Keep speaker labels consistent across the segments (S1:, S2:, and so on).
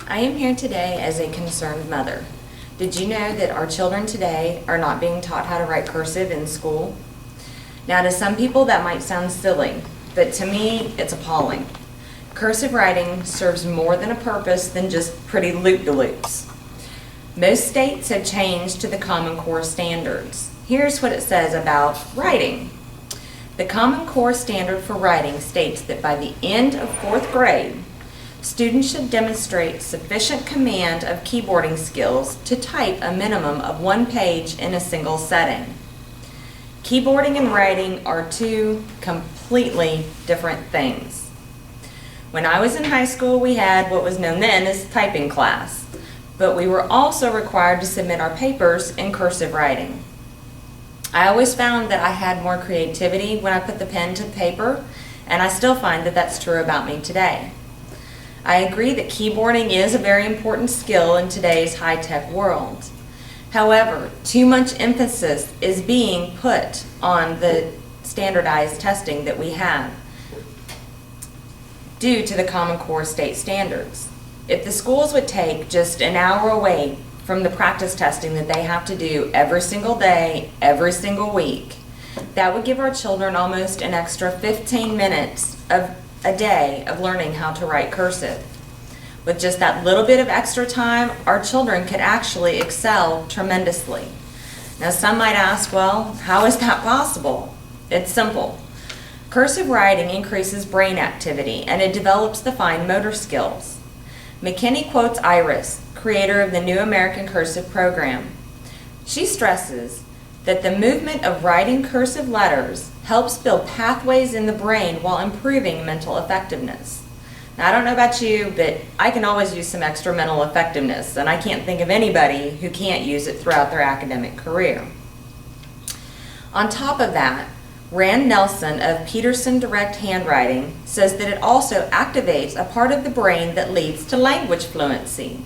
S1: I am here today as a concerned mother. Did you know that our children today are not being taught how to write cursive in school? Now, to some people that might sound silly, but to me, it's appalling. Cursive writing serves more than a purpose than just pretty loop-de-loops. Most states have changed to the Common Core standards. Here's what it says about writing. The Common Core standard for writing states that by the end of 4th grade, students should demonstrate sufficient command of keyboarding skills to type a minimum of 1 page in a single setting. Keyboarding and writing are two completely different things. When I was in high school, we had what was known then as typing class, but we were also required to submit our papers in cursive writing. I always found that I had more creativity when I put the pen to the paper, and I still find that that's true about me today. I agree that keyboarding is a very important skill in today's high-tech world. However, too much emphasis is being put on the standardized testing that we have due to the Common Core state standards. If the schools would take just an hour away from the practice testing that they have to do every single day, every single week, that would give our children almost an extra 15 minutes of a day of learning how to write cursive. With just that little bit of extra time, our children could actually excel tremendously. Now, some might ask, well, how is that possible? It's simple. Cursive writing increases brain activity and it develops the fine motor skills. McKinney quotes Iris, creator of the New American Cursive program. She stresses that the movement of writing cursive letters helps build pathways in the brain while improving mental effectiveness. Now, I don't know about you, but I can always use some extra mental effectiveness, and I can't think of anybody who can't use it throughout their academic career. On top of that, Rand Nelson of Peterson Direct Handwriting says that it also activates a part of the brain that leads to language fluency.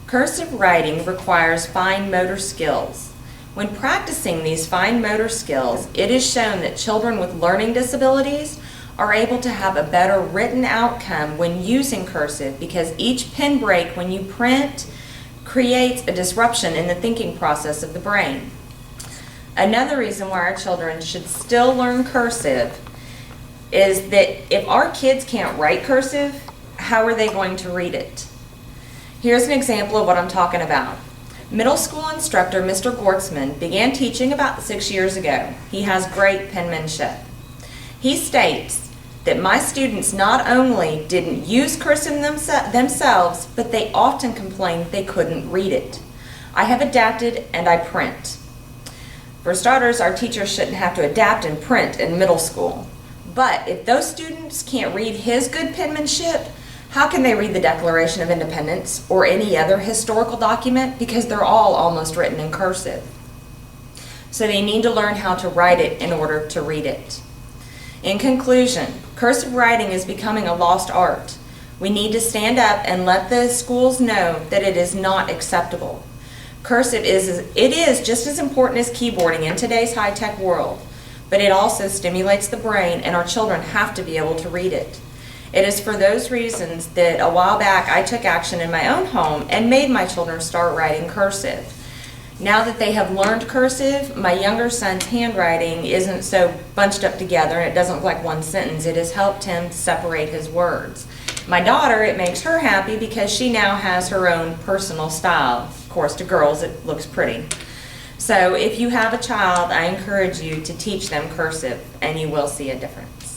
S1: Cursive writing requires fine motor skills. When practicing these fine motor skills, it is shown that children with learning disabilities are able to have a better written outcome when using cursive because each pen break when you print creates a disruption in the thinking process of the brain. Another reason why our children should still learn cursive is that if our kids can't write cursive, how are they going to read it? Here's an example of what I'm talking about. Middle school instructor Mr. Gortzman began teaching about 6 years ago. He has great penmanship. He states that my students not only didn't use cursive themselves, but they often complained they couldn't read it. I have adapted and I print. For starters, our teachers shouldn't have to adapt and print in middle school. But if those students can't read his good penmanship, how can they read the Declaration of Independence or any other historical document? Because they're all almost written in cursive. So they need to learn how to write it in order to read it. In conclusion, cursive writing is becoming a lost art. We need to stand up and let the schools know that it is not acceptable. Cursive is just as important as keyboarding in today's high-tech world, but it also stimulates the brain and our children have to be able to read it. It is for those reasons that a while back I took action in my own home and made my children start writing cursive. Now that they have learned cursive, my younger son's handwriting isn't so bunched up together and it doesn't look like one sentence. It has helped him separate his words. My daughter, it makes her happy because she now has her own personal style. Of course, to girls, it looks pretty. So if you have a child, I encourage you to teach them cursive and you will see a difference.